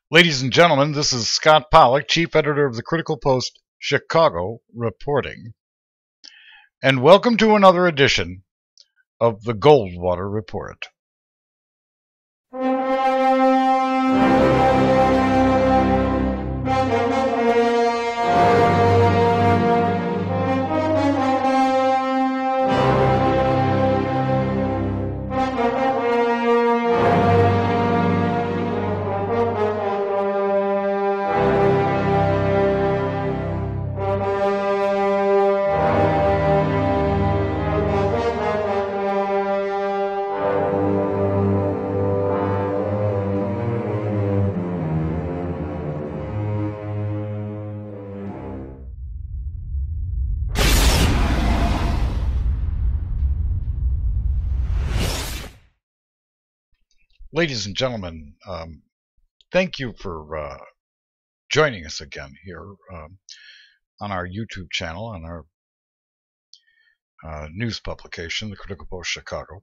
Ladies and gentlemen, this is Scott Pollock, Chief Editor of the Critical Post, Chicago, reporting. And welcome to another edition of the Goldwater Report. Ladies and gentlemen, thank you for joining us again here on our YouTube channel, on our news publication, the Critical Post Chicago.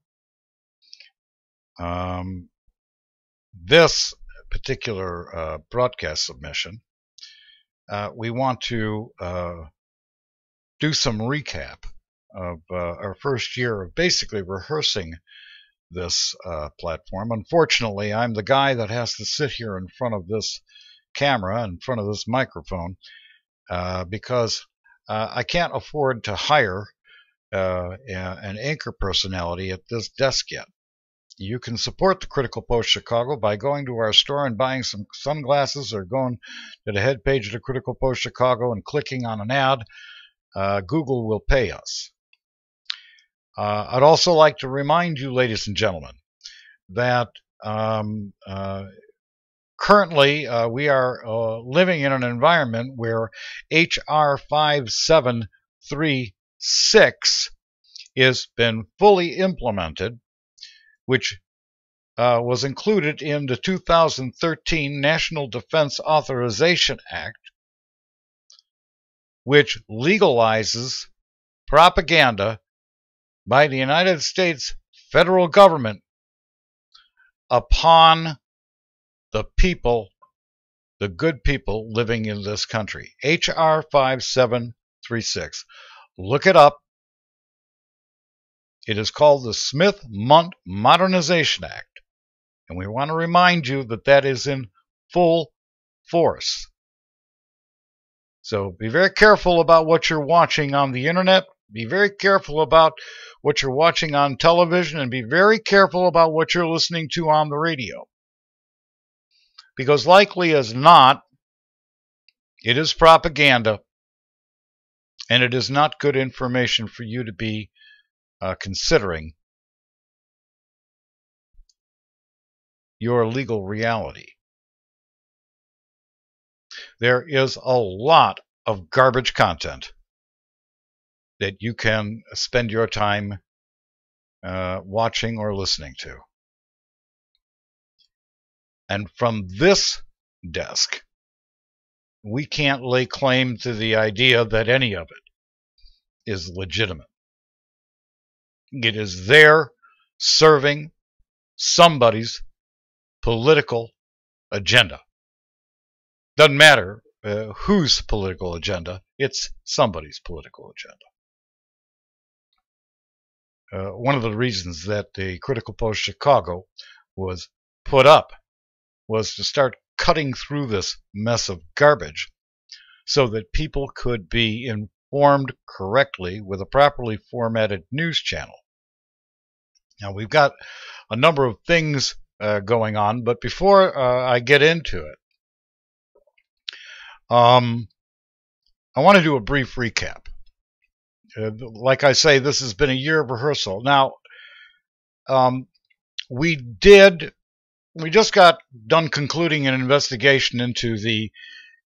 This particular broadcast submission, we want to do some recap of our first year of basically rehearsing this platform. Unfortunately, I'm the guy that has to sit here in front of this camera, in front of this microphone, because I can't afford to hire an anchor personality at this desk yet. You can support the Critical Post Chicago by going to our store and buying some sunglasses, or going to the head page of the Critical Post Chicago and clicking on an ad. Google will pay us. I'd also like to remind you, ladies and gentlemen, that currently we are living in an environment where H.R. 5736 has been fully implemented, which was included in the 2013 National Defense Authorization Act, which legalizes propaganda by the United States federal government upon the people, the good people living in this country. H.R. 5736. Look it up. It is called the Smith-Mundt Modernization Act. And we want to remind you that that is in full force. So be very careful about what you're watching on the internet. Be very careful about what you're watching on television, and be very careful about what you're listening to on the radio. Because likely as not, it is propaganda, and it is not good information for you to be considering your legal reality. There is a lot of garbage content that you can spend your time watching or listening to. And from this desk, we can't lay claim to the idea that any of it is legitimate. It is there serving somebody's political agenda. Doesn't matter whose political agenda, it's somebody's political agenda. One of the reasons that the Critical Post Chicago was put up was to start cutting through this mess of garbage so that people could be informed correctly with a properly formatted news channel. Now, we've got a number of things going on, but before I get into it, I want to do a brief recap. Like I say, this has been a year of rehearsal. Now, we just got done concluding an investigation into the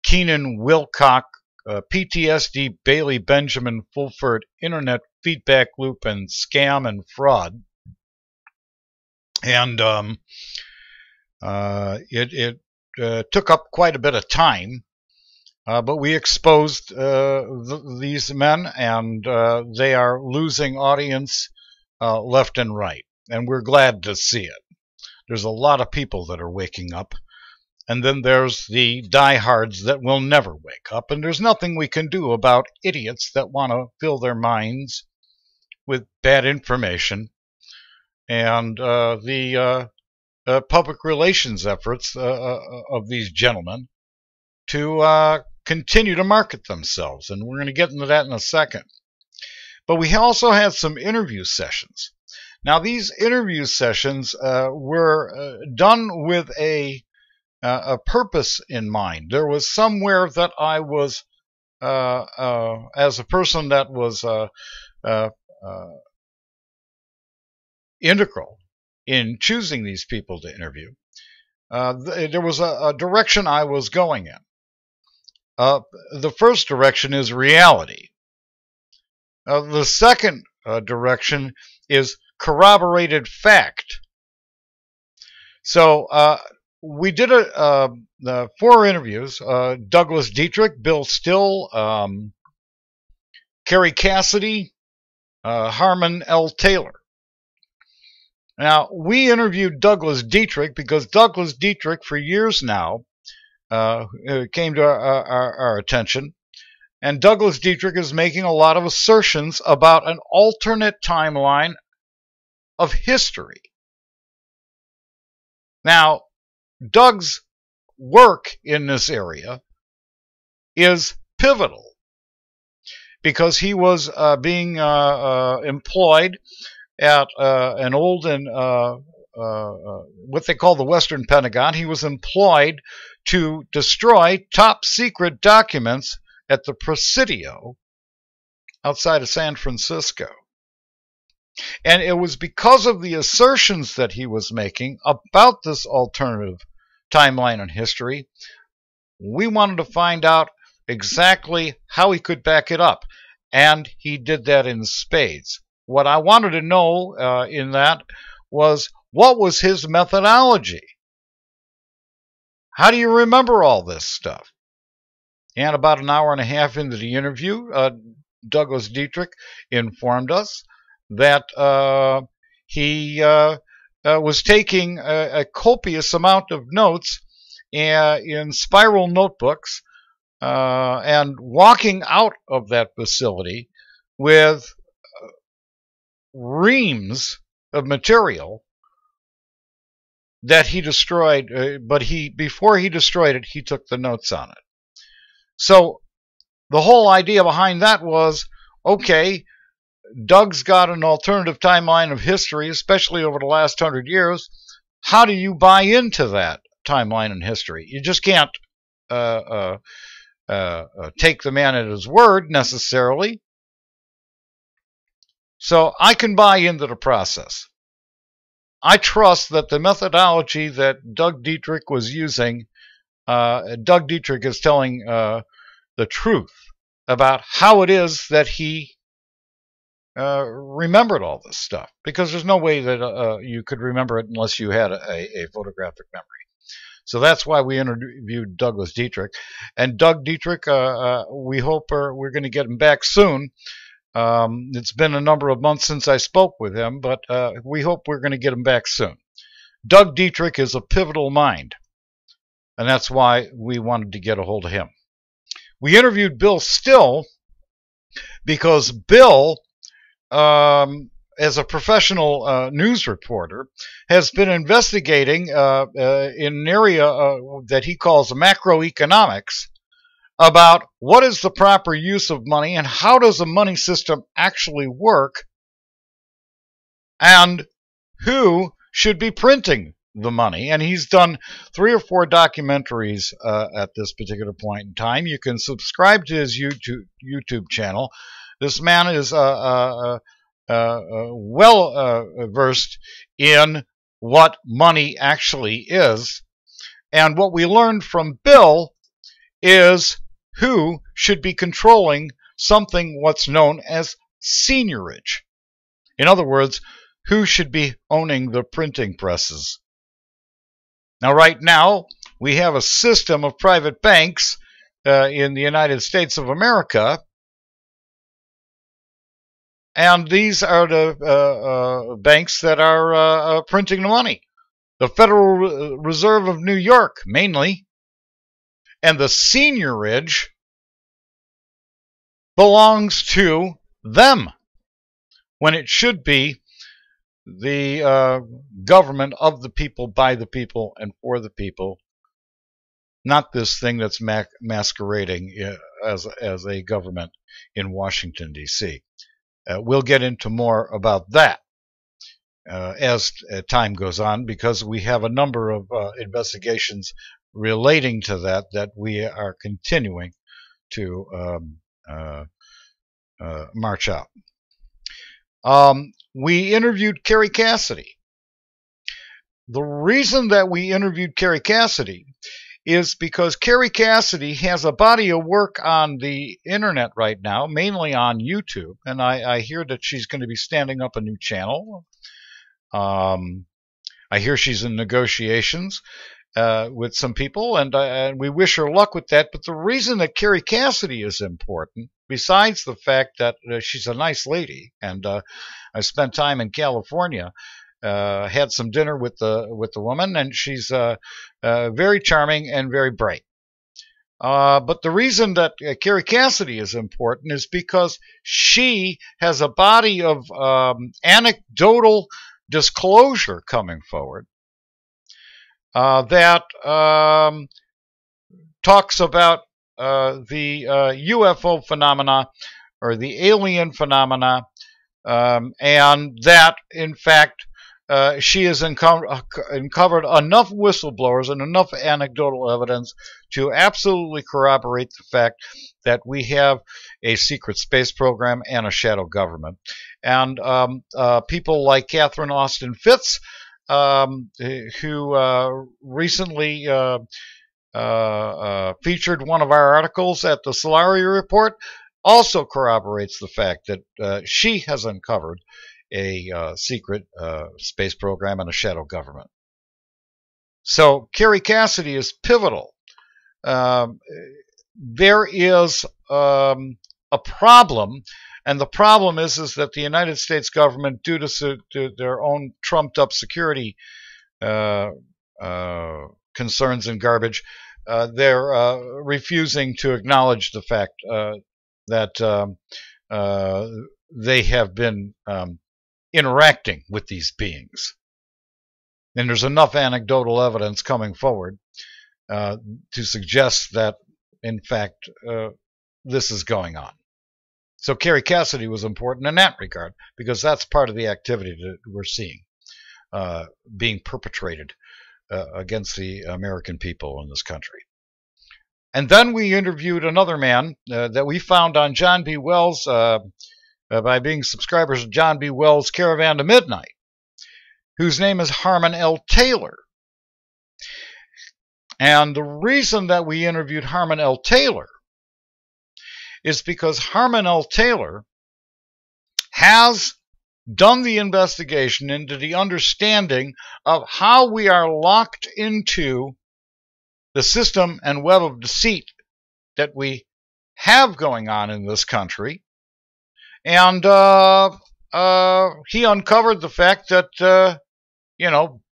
Keenan, Wilcock, PTSD, Bailey, Benjamin, Fulford internet feedback loop and scam and fraud. And it took up quite a bit of time. But we exposed these men, and they are losing audience left and right. And we're glad to see it. There's a lot of people that are waking up And then there's the diehards that will never wake up, and there's nothing we can do about idiots that want to fill their minds with bad information. And the public relations efforts of these gentlemen to continue to market themselves. And we're going to get into that in a second. But we also had some interview sessions. Now, these interview sessions were done with a purpose in mind. There was somewhere that I was, as a person that was integral in choosing these people to interview, there was a direction I was going in. The first direction is reality. The second direction is corroborated fact. So we did 4 interviews. Douglas Dietrich, Bill Still, Kerry Cassidy, Harmon L. Taylor. Now, we interviewed Douglas Dietrich because Douglas Dietrich, for years now, came to our attention. And Douglas Dietrich is making a lot of assertions about an alternate timeline of history. Now, Doug's work in this area is pivotal because he was being employed at an old and what they call the Western Pentagon. He was employed to destroy top secret documents at the Presidio outside of San Francisco. And it was because of the assertions that he was making about this alternative timeline in history, we wanted to find out exactly how he could back it up. And he did that in spades. What I wanted to know in that was, what was his methodology? How do you remember all this stuff? And about an hour and a half into the interview, Douglas Dietrich informed us that he was taking a copious amount of notes in spiral notebooks and walking out of that facility with reams of material that he destroyed, but before he destroyed it, he took the notes on it. So the whole idea behind that was, okay, Doug's got an alternative timeline of history, especially over the last 100 years. How do you buy into that timeline in history? You just can't take the man at his word necessarily. So I can buy into the process. I trust that the methodology that Doug Dietrich was using, Doug Dietrich is telling the truth about how it is that he remembered all this stuff, because there's no way that you could remember it unless you had a photographic memory. So that's why we interviewed Douglas Dietrich. And Doug Dietrich, we hope we're going to get him back soon. It's been a number of months since I spoke with him, but we hope we're going to get him back soon. Doug Dietrich is a pivotal mind, and that's why we wanted to get a hold of him. We interviewed Bill Still because Bill, as a professional news reporter, has been investigating in an area that he calls macroeconomics about what is the proper use of money and how does a money system actually work and who should be printing the money. And he's done 3 or 4 documentaries at this particular point in time. You can subscribe to his YouTube channel. This man is well versed in what money actually is. And what we learned from Bill is who should be controlling something what's known as seigniorage. In other words, who should be owning the printing presses. Now, right now, we have a system of private banks in the United States of America, and these are the banks that are printing the money. the Federal Reserve of New York, mainly, and the seigniorage belongs to them, when it should be the government of the people, by the people, and for the people, not this thing that's masquerading as a government in Washington, D.C. We'll get into more about that as time goes on, because we have a number of investigations relating to that we are continuing to march out. We interviewed Kerry Cassidy. The reason that we interviewed Kerry Cassidy is because Kerry Cassidy has a body of work on the internet right now, mainly on YouTube, and I hear that she's going to be standing up a new channel. I hear she's in negotiations with some people, and we wish her luck with that. But the reason that Kerry Cassidy is important, besides the fact that she's a nice lady, and I spent time in California, had some dinner with the woman, and she's very charming and very bright. But the reason that Kerry Cassidy is important is because she has a body of anecdotal disclosure coming forward that talks about the UFO phenomena, or the alien phenomena, and that, in fact, she has uncovered enough whistleblowers and enough anecdotal evidence to absolutely corroborate the fact that we have a secret space program and a shadow government. And people like Catherine Austin Fitts, who recently featured one of our articles at the Solari Report, also corroborates the fact that she has uncovered a secret space program and a shadow government. So Kerry Cassidy is pivotal. There is a problem, and the problem is that the United States government, due to their own trumped-up security concerns and garbage, they're refusing to acknowledge the fact that they have been interacting with these beings. And there's enough anecdotal evidence coming forward to suggest that, in fact, this is going on. So Kerry Cassidy was important in that regard, because that's part of the activity that we're seeing being perpetrated against the American people in this country. And then we interviewed another man that we found on John B. Wells by being subscribers of John B. Wells' Caravan to Midnight, whose name is Harmon L. Taylor. And the reason that we interviewed Harmon L. Taylor is because Harmon L. Taylor has done the investigation into the understanding of how we are locked into the system and web of deceit that we have going on in this country. And he uncovered the fact that,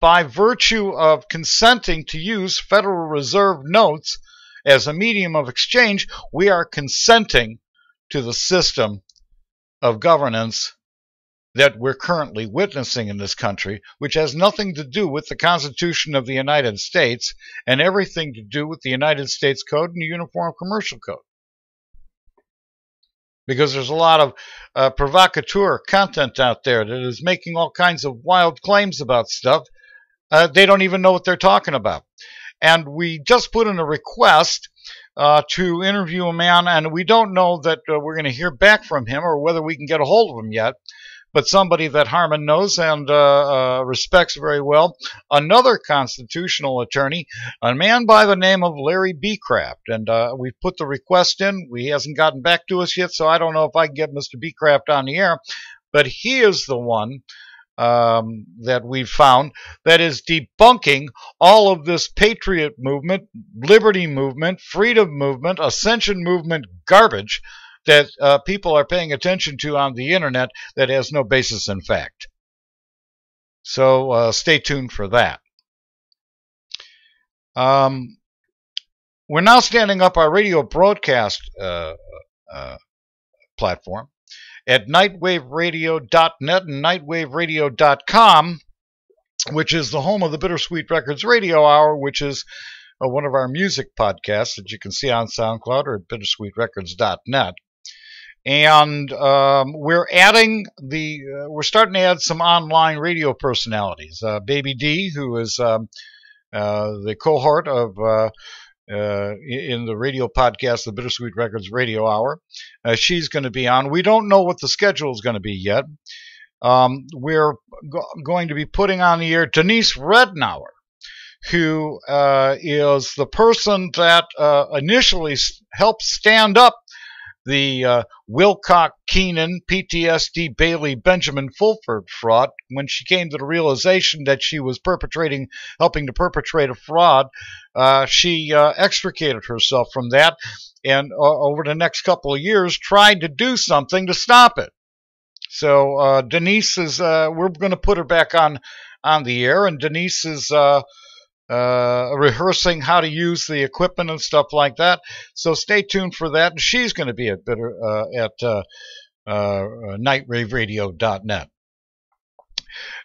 by virtue of consenting to use Federal Reserve notes as a medium of exchange, we are consenting to the system of governance that we're currently witnessing in this country, which has nothing to do with the Constitution of the United States and everything to do with the United States Code and the Uniform Commercial Code. Because there's a lot of provocateur content out there that is making all kinds of wild claims about stuff. They don't even know what they're talking about. And we just put in a request to interview a man, and we don't know that we're going to hear back from him or whether we can get a hold of him yet, but somebody that Harmon knows and respects very well, another constitutional attorney, a man by the name of Larry Beecraft. And we've put the request in. He hasn't gotten back to us yet, so I don't know if I can get Mr. Beecraft on the air, but he is the one that we've found that is debunking all of this patriot movement, liberty movement, freedom movement, ascension movement garbage that people are paying attention to on the internet that has no basis in fact. So stay tuned for that. We're now standing up our radio broadcast platform at nightwaveradio.net and nightwaveradio.com, which is the home of the Bittersweet Records Radio Hour, which is one of our music podcasts that you can see on SoundCloud or at bittersweetrecords.net. And we're starting to add some online radio personalities. Baby D, who is the cohort of in the radio podcast, the Bittersweet Records Radio Hour. She's going to be on. We don't know what the schedule is going to be yet. We're going to be putting on the air Denise Rednauer, who is the person that initially helped stand up the Wilcock Keenan PTSD Bailey Benjamin Fulford fraud when she came to the realization that she was helping to perpetrate a fraud. She extricated herself from that, and over the next couple of years tried to do something to stop it. So Denise is, we're going to put her back on the air, and Denise is rehearsing how to use the equipment and stuff like that. So stay tuned for that. And she's going to be at nightwaveradio.net.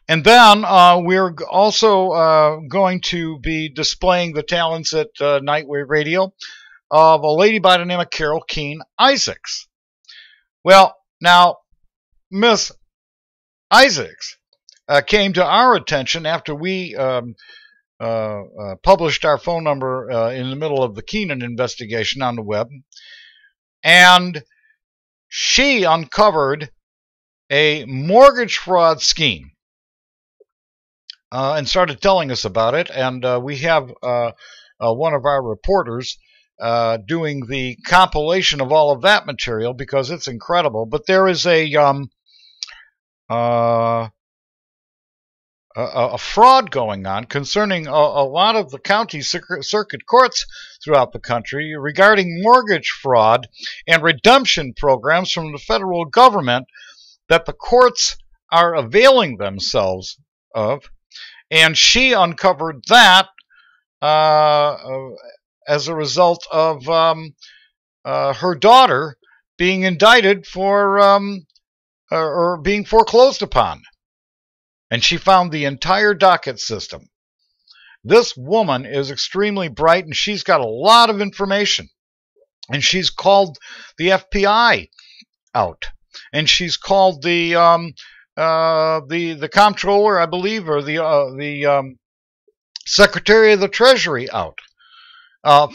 And then we're also going to be displaying the talents at Nightwave Radio of a lady by the name of Carol Keene Isaacs. Well, now, Miss Isaacs came to our attention after we published our phone number in the middle of the Keenan investigation on the web, and she uncovered a mortgage fraud scheme and started telling us about it. And we have one of our reporters doing the compilation of all of that material because it's incredible. But there is a fraud going on concerning a lot of the county circuit courts throughout the country regarding mortgage fraud and redemption programs from the federal government that the courts are availing themselves of. And she uncovered that as a result of her daughter being indicted for or being foreclosed upon. And she found the entire docket system. This woman is extremely bright, and she's got a lot of information. And she's called the FBI out, and she's called the comptroller, I believe, or the Secretary of the Treasury out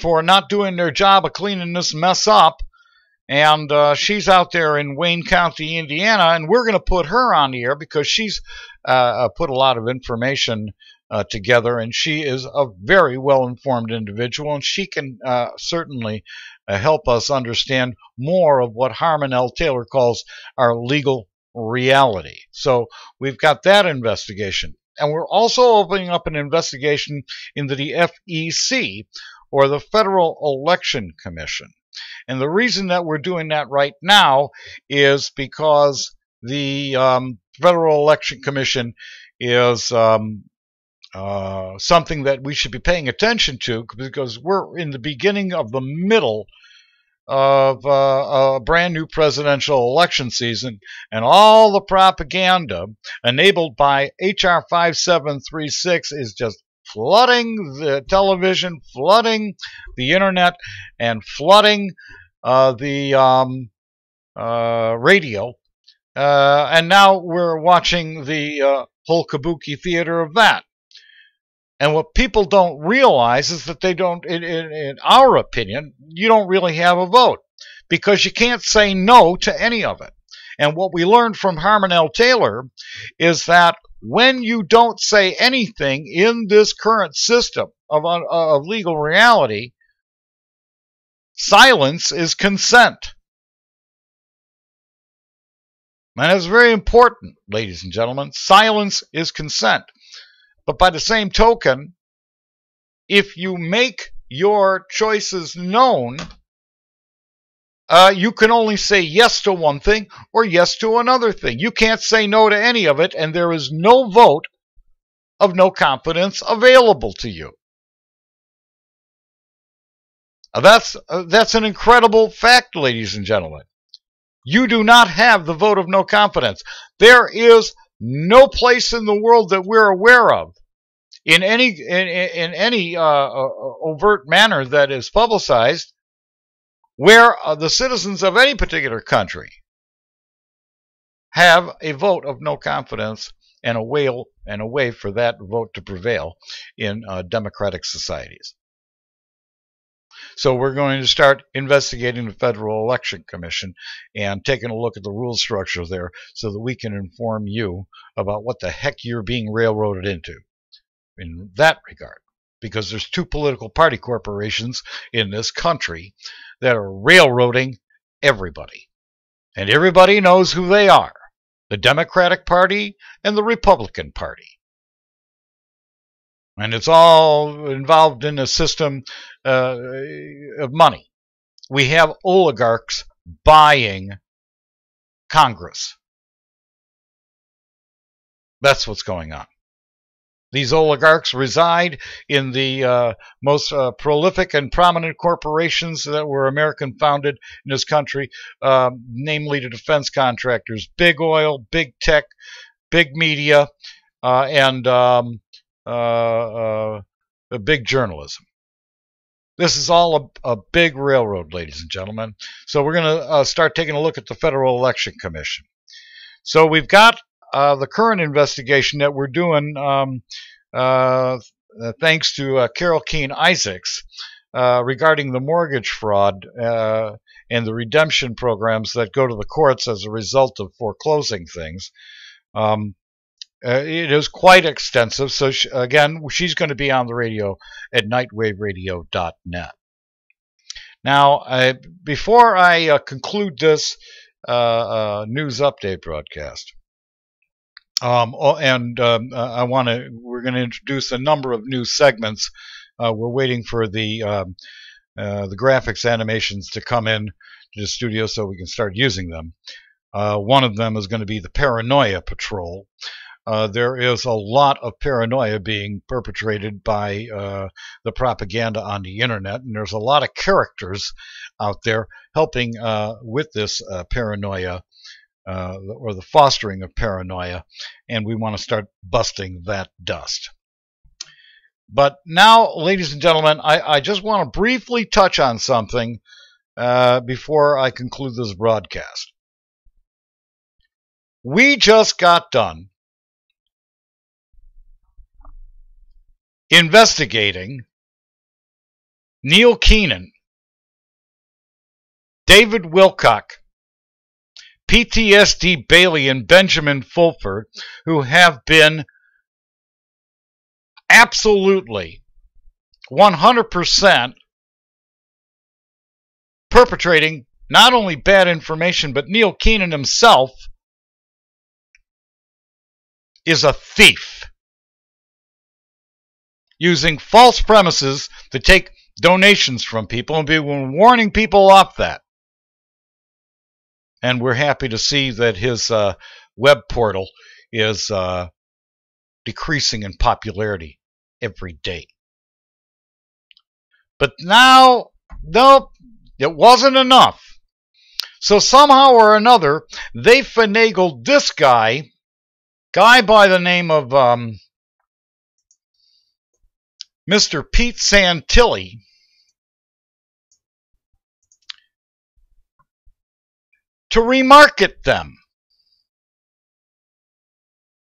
for not doing their job of cleaning this mess up. And she's out there in Wayne County, Indiana, and we're going to put her on the air because she's put a lot of information together, and she is a very well-informed individual, and she can certainly help us understand more of what Harmon L. Taylor calls our legal reality. So we've got that investigation. And we're also opening up an investigation into the FEC, or the Federal Election Commission. And the reason that we're doing that right now is because the Federal Election Commission is something that we should be paying attention to, because we're in the beginning of the middle of a brand new presidential election season, and all the propaganda enabled by HR 5736 is just flooding the television, flooding the internet, and flooding the radio. And now we're watching the whole kabuki theater of that. And what people don't realize is that they don't, in our opinion, you don't really have a vote, because you can't say no to any of it. And what we learned from Harmon L. Taylor is that when you don't say anything in this current system of legal reality, silence is consent. And that's very important, ladies and gentlemen. Silence is consent. But by the same token, if you make your choices known, you can only say yes to one thing or yes to another thing. You can't say no to any of it, and there is no vote of no confidence available to you. That's an incredible fact, ladies and gentlemen. You do not have the vote of no confidence. There is no place in the world that we're aware of in any overt manner that is publicized where the citizens of any particular country have a vote of no confidence and a way for that vote to prevail in democratic societies. So we're going to start investigating the Federal Election Commission and taking a look at the rule structure there so that we can inform you about what the heck you're being railroaded into in that regard. Because there's two political party corporations in this country that are railroading everybody. And everybody knows who they are. The Democratic Party and the Republican Party. And it's all involved in a system of money. We have oligarchs buying Congress. That's what's going on. These oligarchs reside in the most prolific and prominent corporations that were American founded in this country, namely the defense contractors, big oil, big tech, big media, and big journalism. This is all a big railroad, ladies and gentlemen. So we're going to start taking a look at the Federal Election Commission. So we've got the current investigation that we're doing thanks to Carol Keene Isaacs regarding the mortgage fraud and the redemption programs that go to the courts as a result of foreclosing things. It is quite extensive. So again, she's going to be on the radio at nightwaveradio.net. Now, before I conclude this news update broadcast, we're going to introduce a number of new segments. We're waiting for the graphics animations to come in to the studio so we can start using them. One of them is going to be the Paranoia Patrol. There is a lot of paranoia being perpetrated by the propaganda on the internet, and there's a lot of characters out there helping with this paranoia or the fostering of paranoia, and we want to start busting that dust. But now, ladies and gentlemen, I just want to briefly touch on something before I conclude this broadcast. We just got done investigating Neil Keenan, David Wilcock, PTSD Bailey, and Benjamin Fulford, who have been absolutely 100% perpetrating not only bad information, but Neil Keenan himself is a thief, using false premises to take donations from people, and been warning people off that. And we're happy to see that his web portal is decreasing in popularity every day. But now, nope, it wasn't enough. So somehow or another, they finagled this guy by the name of Mr. Pete Santilli to remarket them.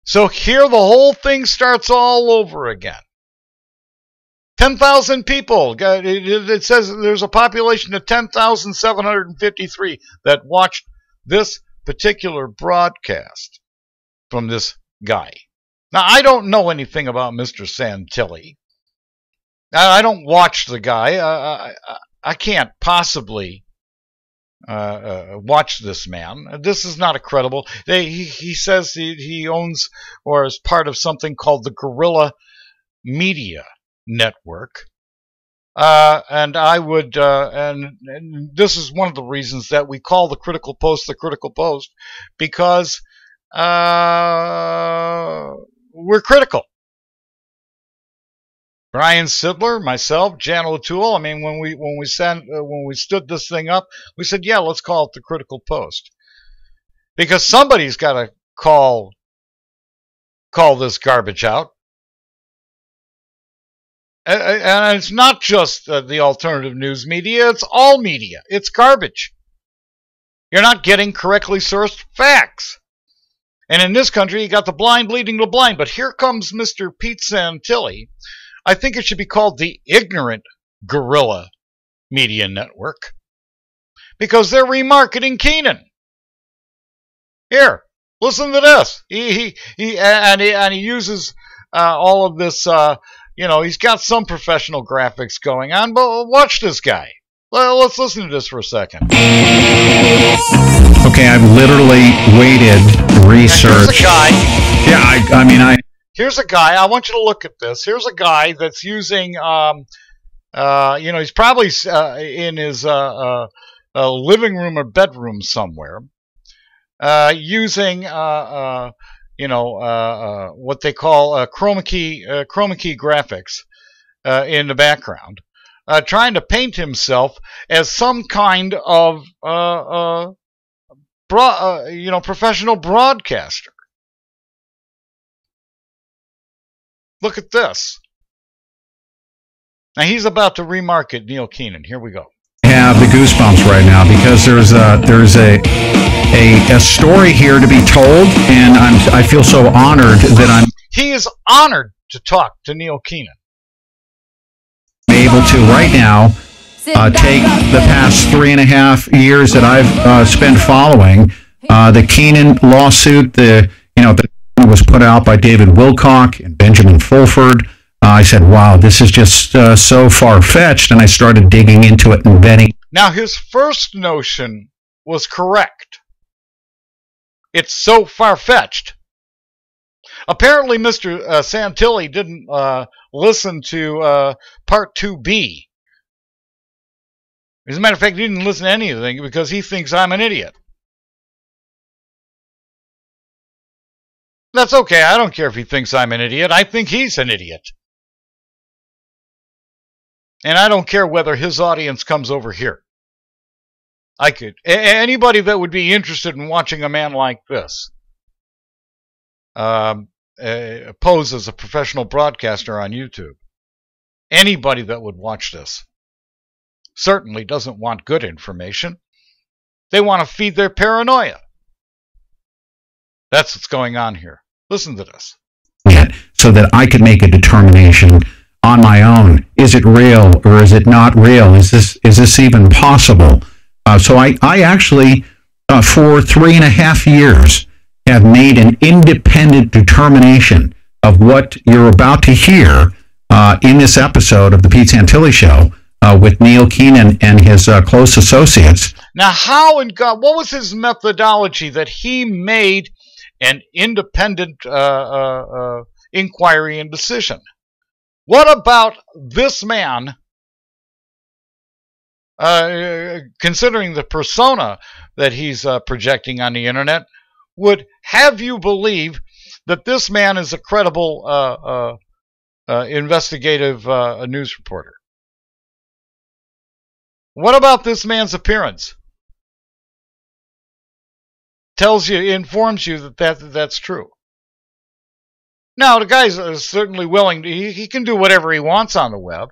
So here the whole thing starts all over again. 10,000 people. It says there's a population of 10,753 that watched this particular broadcast from this guy. Now, I don't know anything about Mr. Santilli. I don't watch the guy. I can't possibly watch this man. This is not a credible. He says he owns or is part of something called the Guerrilla Media Network. And I would, and this is one of the reasons that we call the Critical Post the Critical Post, because we're critical. Brian Sidler, myself, Jan O'Toole. I mean, when we stood this thing up, we said, yeah, let's call it the Critical Post, because somebody's got to call this garbage out. And it's not just the alternative news media, it's all media. It's garbage. You're not getting correctly sourced facts. And in this country, you got the blind leading the blind. But here comes Mr. Pete Santilli. I think it should be called the Ignorant Guerrilla Media Network, because they're remarketing Keenan. Here, listen to this. He uses all of this. He's got some professional graphics going on, but watch this guy. Let's listen to this for a second. Okay, I've literally waited, researched. Here's a guy. Yeah, Here's a guy. I want you to look at this. Here's a guy that's using, he's probably in his living room or bedroom somewhere, using, what they call chroma key graphics in the background, trying to paint himself as some kind of professional broadcaster. Look at this. Now he's about to remarket Neil Keenan. Here we go. Have the goosebumps right now because there's a story here to be told, and I feel so honored that He is honored to talk to Neil Keenan. I'm able to right now take the past 3.5 years that I've spent following the Keenan lawsuit. The was put out by David Wilcock and Benjamin Fulford. I said, wow, this is just so far-fetched, and I started digging into it and vetting. Now, his first notion was correct. It's so far-fetched. Apparently, Mr. Santilli didn't listen to Part 2B. As a matter of fact, he didn't listen to anything because he thinks I'm an idiot. That's okay. I don't care if he thinks I'm an idiot. I think he's an idiot. And I don't care whether his audience comes over here. Anybody that would be interested in watching a man like this pose as a professional broadcaster on YouTube, anybody that would watch this certainly doesn't want good information. They want to feed their paranoia. That's what's going on here. Listen to this. So that I could make a determination on my own. Is it real or is it not real? Is this even possible? So I actually, for 3.5 years, have made an independent determination of what you're about to hear in this episode of the Pete Santilli Show with Neil Keenan and his close associates. Now, how in God, what was his methodology that he made an independent inquiry and decision? What about this man, considering the persona that he's projecting on the internet, would have you believe that this man is a credible investigative news reporter? What about this man's appearance? Informs you that's true. Now, the guy's certainly willing. He can do whatever he wants on the web.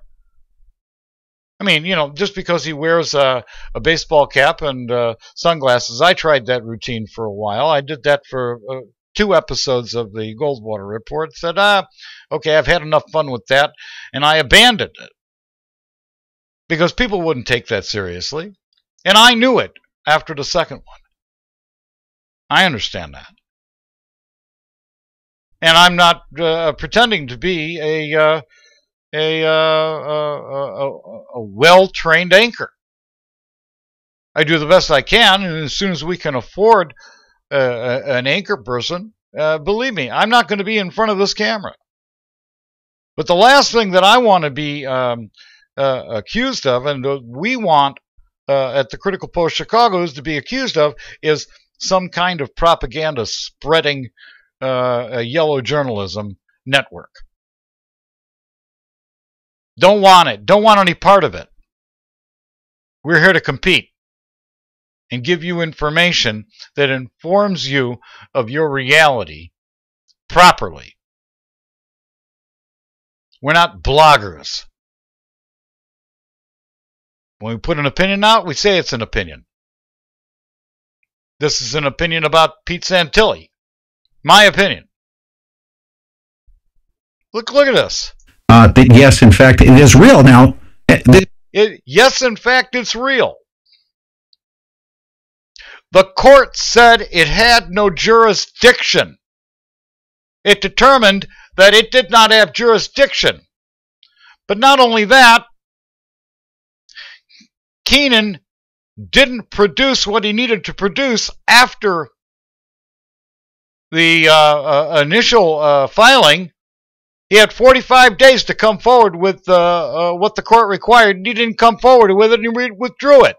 I mean, just because he wears a baseball cap and sunglasses. I tried that routine for a while. I did that for 2 episodes of the Goldwater Report. Said, okay, I've had enough fun with that, and I abandoned it because people wouldn't take that seriously, and I knew it after the second one. I understand that. And I'm not pretending to be a well-trained anchor. I do the best I can, and as soon as we can afford an anchor person, believe me, I'm not going to be in front of this camera. But the last thing that I want to be accused of, and we want at the Critical Post Chicago is to be accused of, is some kind of propaganda spreading a yellow journalism network. Don't want it. Don't want any part of it. We're here to compete and give you information that informs you of your reality properly. We're not bloggers. When we put an opinion out, we say it's an opinion. This is an opinion about Pete Santilli. My opinion. Look at this. Yes, in fact, it is real. Now, yes, in fact, it's real. The court said it had no jurisdiction. It determined that it did not have jurisdiction. But not only that, Keenan didn't produce what he needed to produce after the initial filing. He had 45 days to come forward with what the court required, and he didn't come forward with it, and he withdrew it.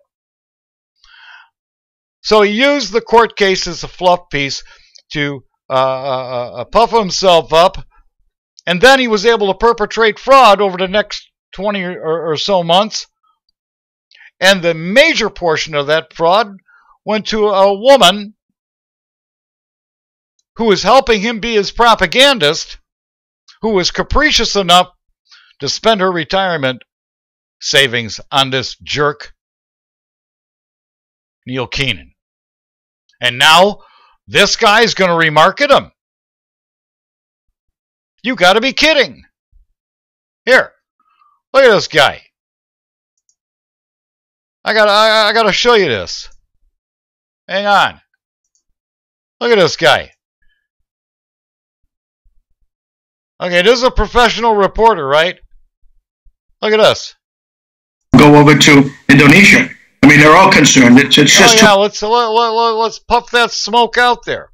So he used the court case as a fluff piece to puff himself up, and then he was able to perpetrate fraud over the next 20 or so months. And the major portion of that fraud went to a woman who was helping him be his propagandist, who was capricious enough to spend her retirement savings on this jerk, Neil Keenan. And now this guy's going to remarket him. You got to be kidding. Here, look at this guy. I gotta show you this. Hang on. Look at this guy. Okay, this is a professional reporter, right? Look at this. Go over to Indonesia. I mean, they're all concerned. It's just. Yeah, let's puff that smoke out there.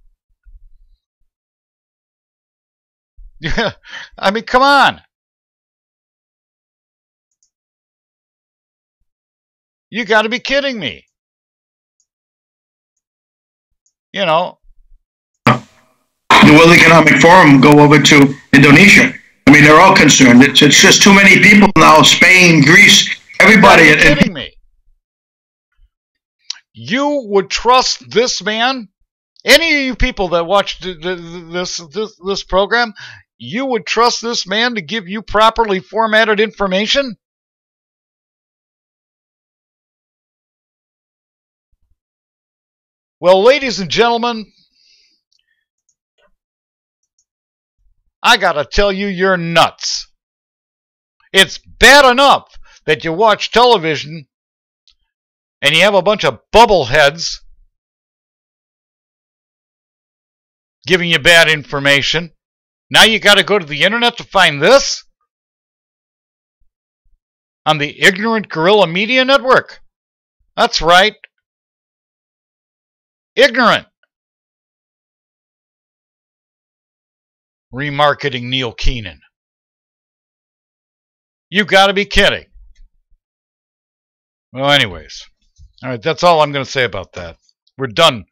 Yeah, I mean, come on. You got to be kidding me. You know. The World Economic Forum go over to Indonesia. I mean, they're all concerned. It's just too many people now. Spain, Greece, everybody. You gotta be kidding me. You would trust this man? Any of you people that watch this program, you would trust this man to give you properly formatted information? Well, ladies and gentlemen, I gotta tell you, you're nuts. It's bad enough that you watch television and you have a bunch of bubbleheads giving you bad information. Now you gotta go to the internet to find this? On the Ignorant Guerrilla Media Network. That's right. Ignorant. Remarketing Neil Keenan. You gotta be kidding. Well, anyways. All right, that's all I'm going to say about that. We're done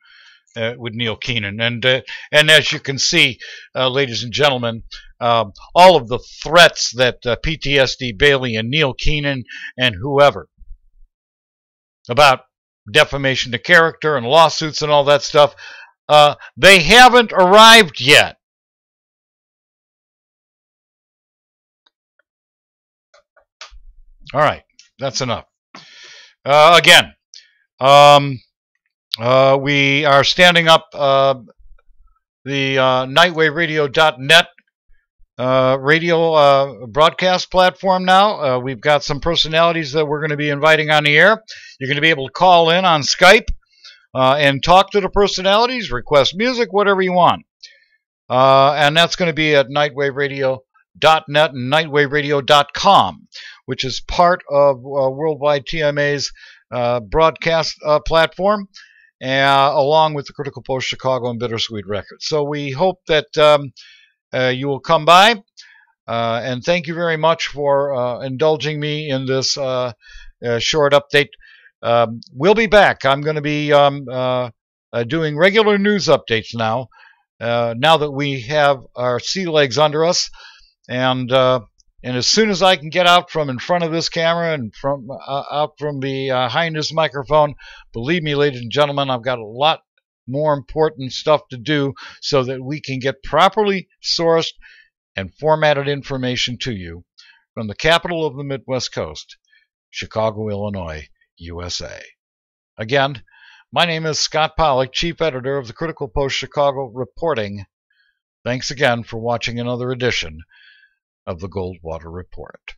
with Neil Keenan. And as you can see, ladies and gentlemen, all of the threats that PTSD Bailey and Neil Keenan and whoever about defamation of character and lawsuits and all that stuff, they haven't arrived yet. All right, that's enough. Again, we are standing up the nightwaveradio.net radio broadcast platform now. We've got some personalities that we're going to be inviting on the air. You're going to be able to call in on Skype and talk to the personalities, request music, whatever you want. And that's going to be at nightwaveradio.net and nightwaveradio.com, which is part of Worldwide TMA's broadcast platform, along with the Critical Post Chicago and Bittersweet Records. So we hope that you will come by, and thank you very much for indulging me in this short update. We'll be back. I'm going to be doing regular news updates now that we have our sea legs under us, and And as soon as I can get out from in front of this camera and from out from behind this microphone, believe me, ladies and gentlemen, I've got a lot more important stuff to do so that we can get properly sourced and formatted information to you from the capital of the Midwest Coast, Chicago, Illinois, USA. Again, my name is Scott Pollock, Chief Editor of the Critical Post Chicago Reporting. Thanks again for watching another edition of the Goldwater Report.